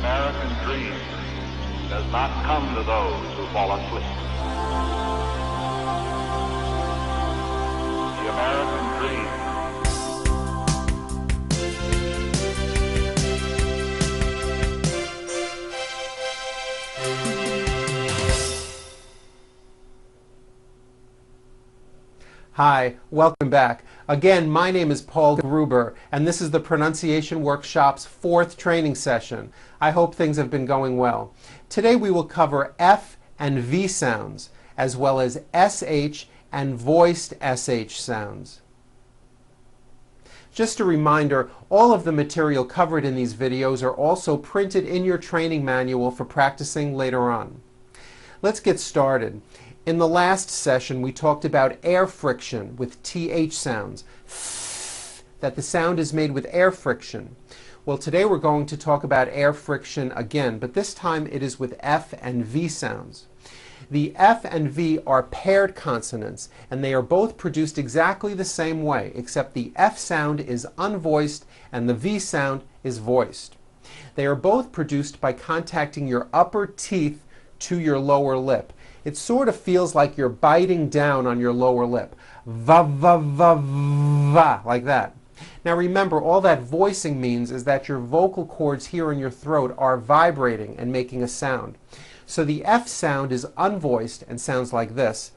American dream does not come to those who fall asleep. The American dream. Hi, welcome back. Again, my name is Paul Gruber, and this is the Pronunciation Workshop's 4th training session. I hope things have been going well. Today we will cover F and V sounds, as well as SH and voiced SH sounds. Just a reminder, all of the material covered in these videos are also printed in your training manual for practicing later on. Let's get started. In the last session, we talked about air friction with TH sounds, that the sound is made with air friction. Well, today we're going to talk about air friction again, but this time it is with F and V sounds. The F and V are paired consonants, and they are both produced exactly the same way, except the F sound is unvoiced and the V sound is voiced. They are both produced by contacting your upper teeth to your lower lip. It sort of feels like you're biting down on your lower lip. Va, va, va, va, like that. Now remember, all that voicing means is that your vocal cords here in your throat are vibrating and making a sound. So the F sound is unvoiced and sounds like this.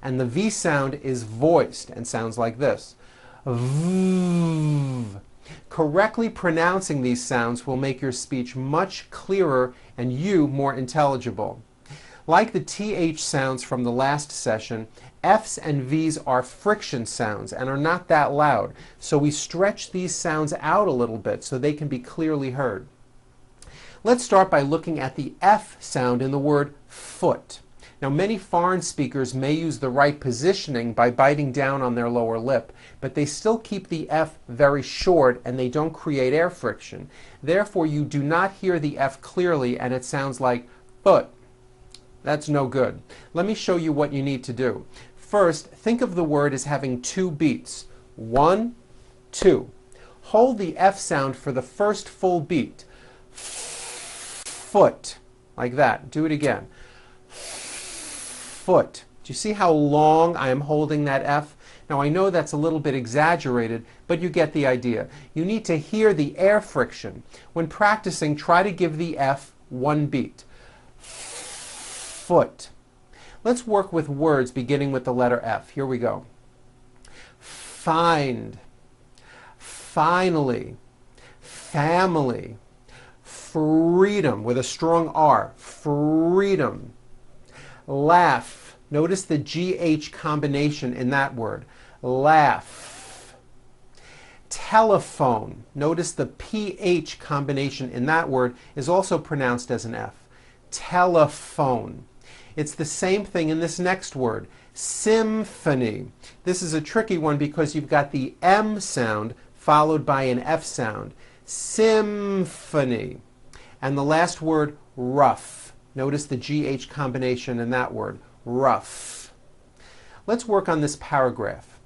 And the V sound is voiced and sounds like this. V. Correctly pronouncing these sounds will make your speech much clearer and you more intelligible. Like the TH sounds from the last session, F's and V's are friction sounds and are not that loud, so we stretch these sounds out a little bit so they can be clearly heard. Let's start by looking at the F sound in the word foot. Now, many foreign speakers may use the right positioning by biting down on their lower lip, but they still keep the F very short and they don't create air friction. Therefore, you do not hear the F clearly and it sounds like foot. That's no good. Let me show you what you need to do. First, think of the word as having 2 beats. 1, 2. Hold the F sound for the first full beat. Foot. Like that. Do it again. Foot. Do you see how long I am holding that F? Now I know that's a little bit exaggerated, but you get the idea. You need to hear the air friction. When practicing, try to give the F 1 beat. Foot. Let's work with words beginning with the letter F. Here we go. Find, finally, family, freedom with a strong R, freedom. Laugh. Notice the GH combination in that word. Laugh. Telephone. Notice the PH combination in that word is also pronounced as an F. Telephone. It's the same thing in this next word, symphony. This is a tricky one because you've got the M sound followed by an F sound. Symphony. And the last word, rough. Notice the GH combination in that word, rough. Let's work on this paragraph.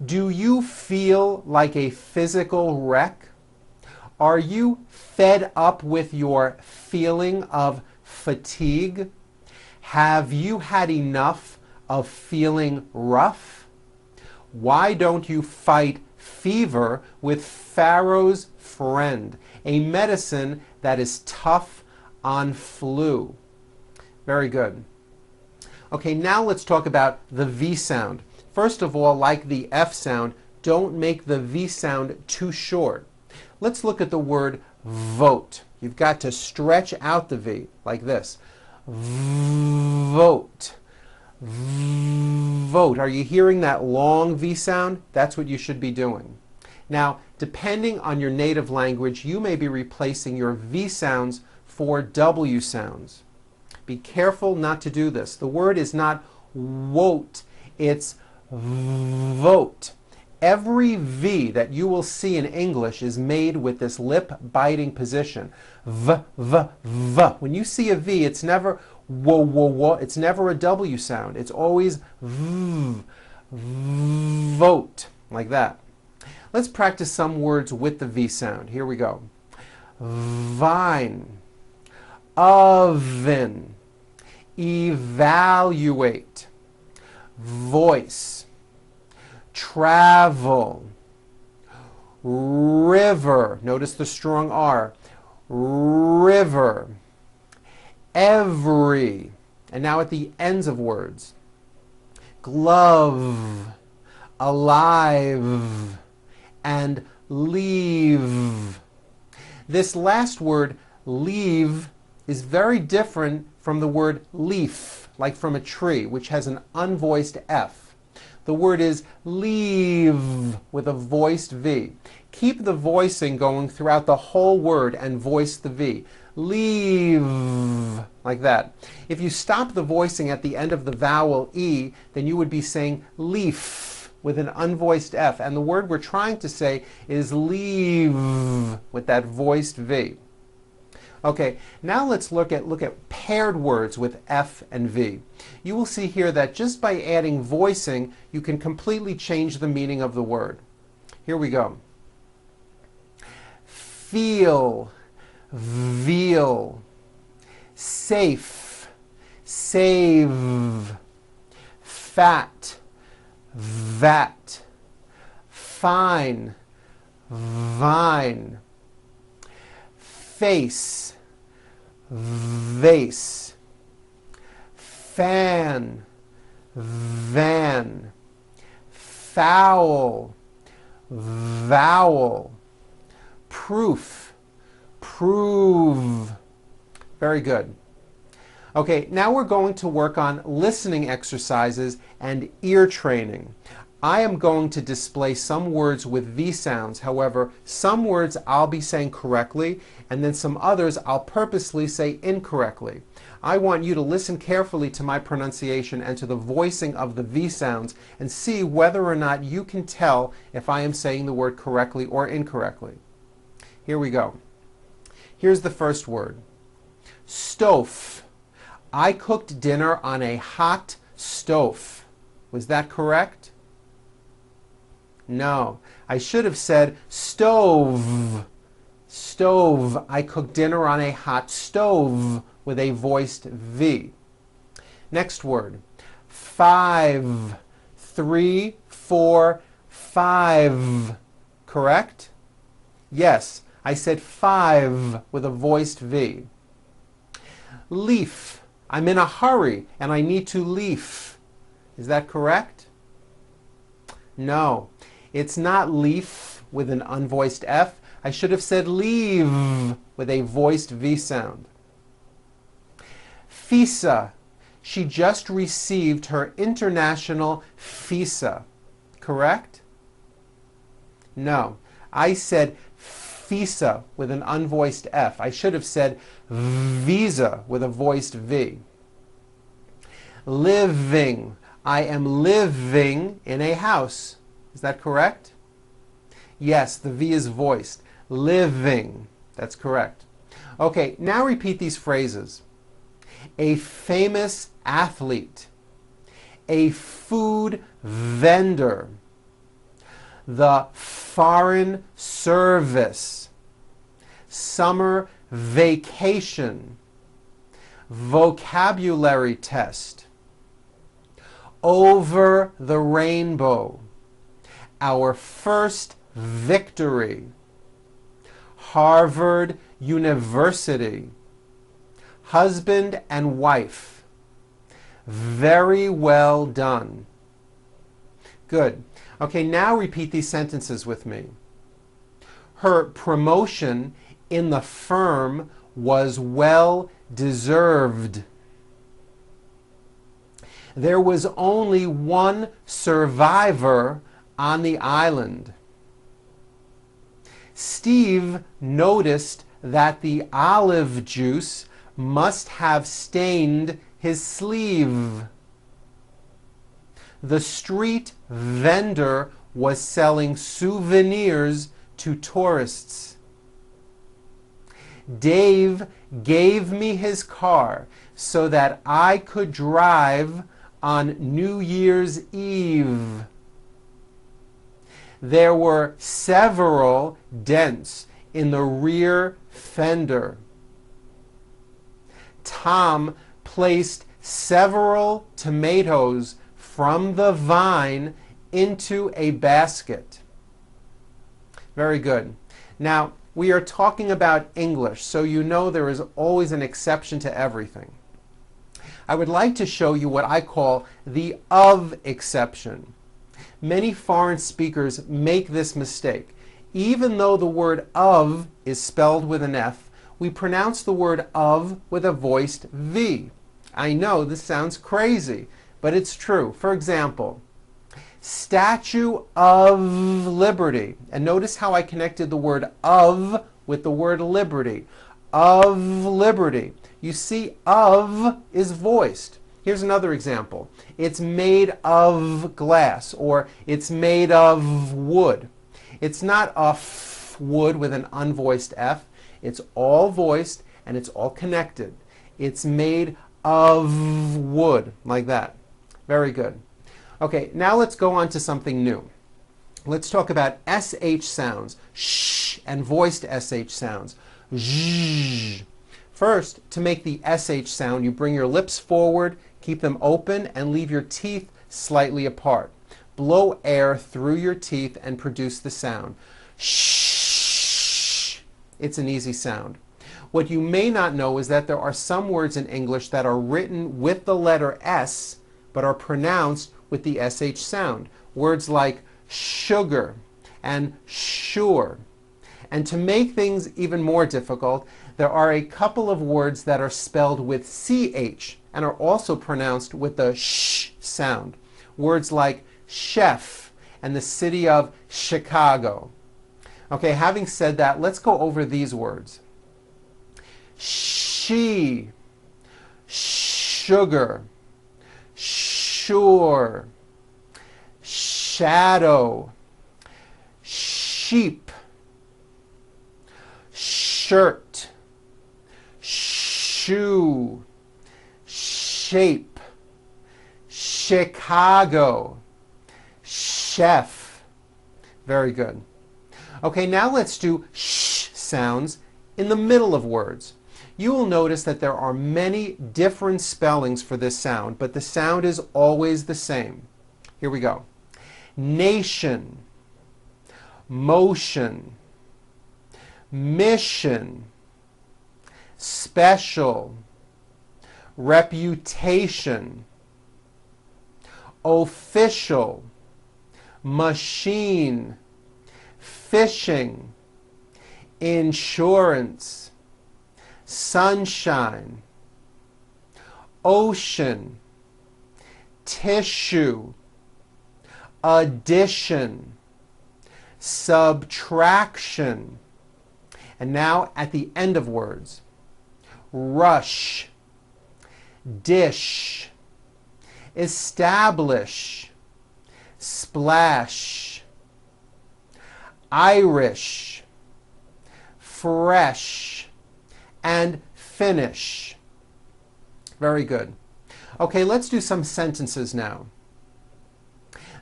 Do you feel like a physical wreck? Are you fed up with your feeling of fatigue? Have you had enough of feeling rough? Why don't you fight fever with Pharaoh's friend, a medicine that is tough on flu? Very good. Okay, now let's talk about the V sound. First of all, like the F sound, don't make the V sound too short. Let's look at the word vote. You've got to stretch out the V like this. Vote. Vote. Are you hearing that long V sound? That's what you should be doing. Now, depending on your native language, you may be replacing your V sounds for W sounds. Be careful not to do this. The word is not wote, it's vote. Every V that you will see in English is made with this lip-biting position. V, V, V. When you see a V, it's never wo, wo, wo. It's never a W sound. It's always V, vote, like that. Let's practice some words with the V sound. Here we go. vine, oven, evaluate, voice, travel, river, notice the strong R, river, every, and now at the ends of words, glove, alive, and leave. This last word, leave, is very different from the word leaf, like from a tree, which has an unvoiced F. The word is leave with a voiced V. Keep the voicing going throughout the whole word and voice the V. Leave, like that. If you stop the voicing at the end of the vowel E, then you would be saying leaf with an unvoiced F. And the word we're trying to say is leave with that voiced V. Okay, now let's look at paired words with F and V. You will see here that just by adding voicing, you can completely change the meaning of the word. Here we go. Feel, veal, safe, save, fat, vat, fine, vine, face, vase, fan, van, foul, vowel, proof, prove. Very good. Okay, now we're going to work on listening exercises and ear training. I am going to display some words with V sounds. However, some words I'll be saying correctly, and then some others I'll purposely say incorrectly. I want you to listen carefully to my pronunciation and to the voicing of the V sounds and see whether or not you can tell if I am saying the word correctly or incorrectly. Here we go. Here's the first word. Stove. I cooked dinner on a hot stove. Was that correct? No. I should have said stove. Stove. I cooked dinner on a hot stove with a voiced V. Next word. 5. 3, 4, 5. Correct? Yes. I said 5 with a voiced V. Leaf. I'm in a hurry and I need to leaf. Is that correct? No. It's not leaf with an unvoiced F. I should have said leave with a voiced V sound. Visa. She just received her international visa. Correct? No. I said visa with an unvoiced F. I should have said visa with a voiced V. Living. I am living in a house. Is that correct? Yes, the V is voiced. Living. That's correct. Okay, now repeat these phrases. A famous athlete. A food vendor. The Foreign Service. Summer vacation. Vocabulary test. Over the rainbow. Our first victory. Harvard University. Husband and wife. Very well done. Good. Okay, now repeat these sentences with me. Her promotion in the firm was well deserved. There was only one survivor on the island. Steve noticed that the olive juice must have stained his sleeve. The street vendor was selling souvenirs to tourists. Dave gave me his car so that I could drive on New Year's Eve. There were several dents in the rear fender. Tom placed several tomatoes from the vine into a basket. Very good. Now, we are talking about English, so you know there is always an exception to everything. I would like to show you what I call the of exception. Many foreign speakers make this mistake. Even though the word of is spelled with an F, we pronounce the word of with a voiced V. I know this sounds crazy, but it's true. For example, Statue of Liberty. And notice how I connected the word of with the word liberty. Of liberty. You see, of is voiced. Here's another example. It's made of glass, or it's made of wood. It's not of wood with an unvoiced F. It's all voiced and it's all connected. It's made of wood, like that. Very good. Okay, now let's go on to something new. Let's talk about SH sounds, sh, and voiced SH sounds, zh. First, to make the SH sound, you bring your lips forward, keep them open, and leave your teeth slightly apart. Blow air through your teeth and produce the sound. Shh. It's an easy sound. What you may not know is that there are some words in English that are written with the letter S, but are pronounced with the SH sound. Words like sugar and sure. And to make things even more difficult, there are a couple of words that are spelled with CH and are also pronounced with the sh sound. Words like chef and the city of Chicago. Okay, having said that, let's go over these words. She, sugar, sure, shadow, sheep, shirt, shoe, shape, Chicago, chef. Very good. Okay, now let's do sh sounds in the middle of words. You will notice that there are many different spellings for this sound, but the sound is always the same. Here we go. Nation, motion, mission, special, reputation, official, machine, fishing, insurance, sunshine, ocean, tissue, addition, subtraction. And now at the end of words, rush, dish, establish, splash, Irish, fresh, and finish. Very good. Okay, let's do some sentences now.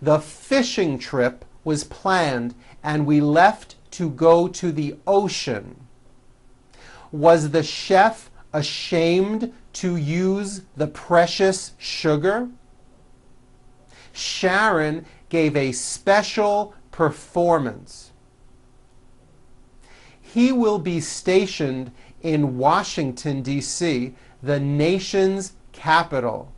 The fishing trip was planned and we left to go to the ocean. Was the chef ashamed to use the precious sugar? Sharon gave a special performance. He will be stationed in Washington, D.C., the nation's capital.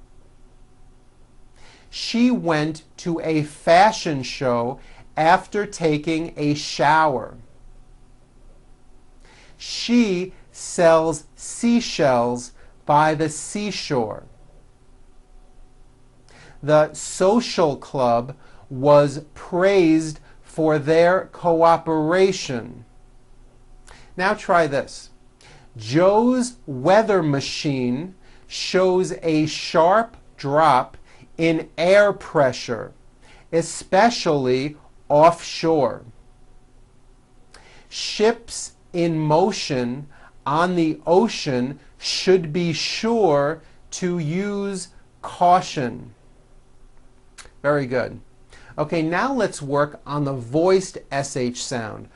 She went to a fashion show after taking a shower. She sells seashells by the seashore. The social club was praised for their cooperation. Now try this. Joe's weather machine shows a sharp drop in air pressure, especially offshore. Ships in motion on the ocean should be sure to use caution. Very good. Okay, now let's work on the voiced SH sound.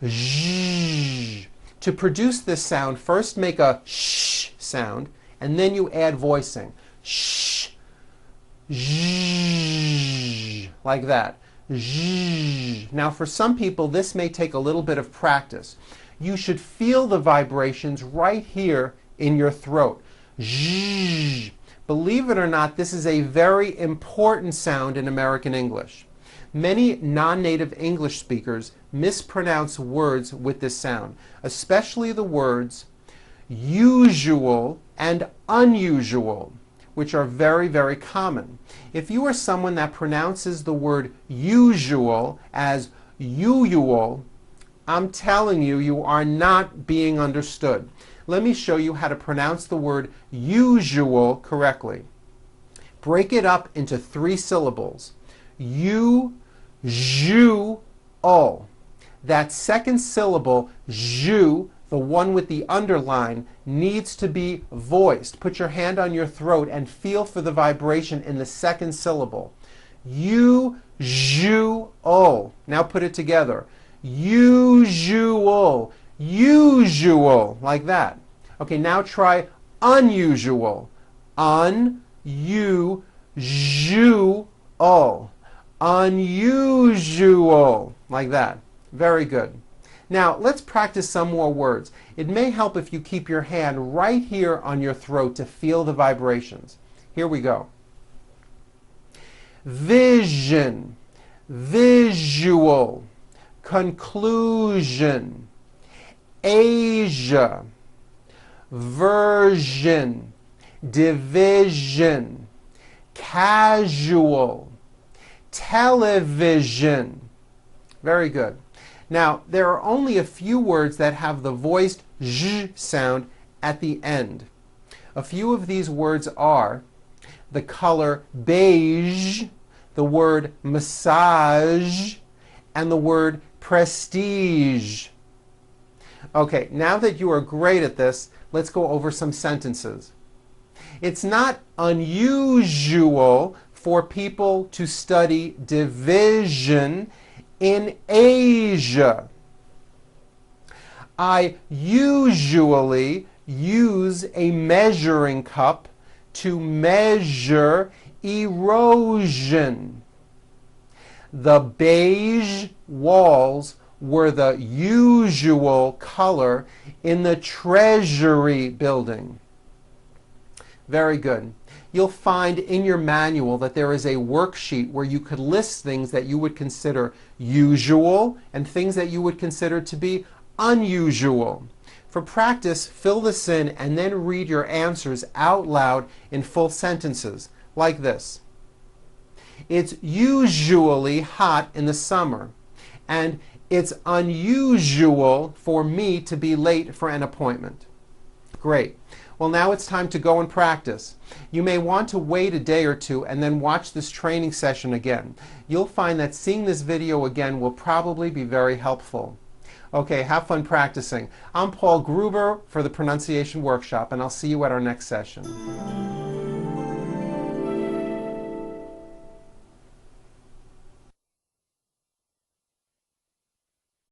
Zh. To produce this sound, first make a sh sound, and then you add voicing. Sh, zh, like that. Zh. Now for some people this may take a little bit of practice. You should feel the vibrations right here in your throat. Zh. Believe it or not, this is a very important sound in American English. Many non-native English speakers mispronounce words with this sound, especially the words usual and unusual, which are very, very common. If you are someone that pronounces the word usual as usual, I'm telling you, you are not being understood. Let me show you how to pronounce the word usual correctly. Break it up into 3 syllables. U-ju-ol. That second syllable, ju, the one with the underline, needs to be voiced. Put your hand on your throat and feel for the vibration in the second syllable. U-ju-ol. Now put it together. Usual. Usual. Like that. Okay, now try unusual. Un-u-ju-ol. Unusual. Like that. Very good. Now, let's practice some more words. It may help if you keep your hand right here on your throat to feel the vibrations. Here we go. Vision, visual, conclusion, Asia, version, division, casual, television. Very good. Now, there are only a few words that have the voiced zh sound at the end. A few of these words are the color beige, the word massage, and the word prestige. Okay, now that you are great at this, let's go over some sentences. It's not unusual for people to study division in Asia. I usually use a measuring cup to measure erosion. The beige walls were the usual color in the Treasury building. Very good. You'll find in your manual that there is a worksheet where you could list things that you would consider usual and things that you would consider to be unusual. For practice, fill this in and then read your answers out loud in full sentences, like this. It's usually hot in the summer, and it's unusual for me to be late for an appointment. Great. Well, now it's time to go and practice. You may want to wait a day or two and then watch this training session again. You'll find that seeing this video again will probably be very helpful. Okay, have fun practicing. I'm Paul Gruber for the Pronunciation Workshop, and I'll see you at our next session.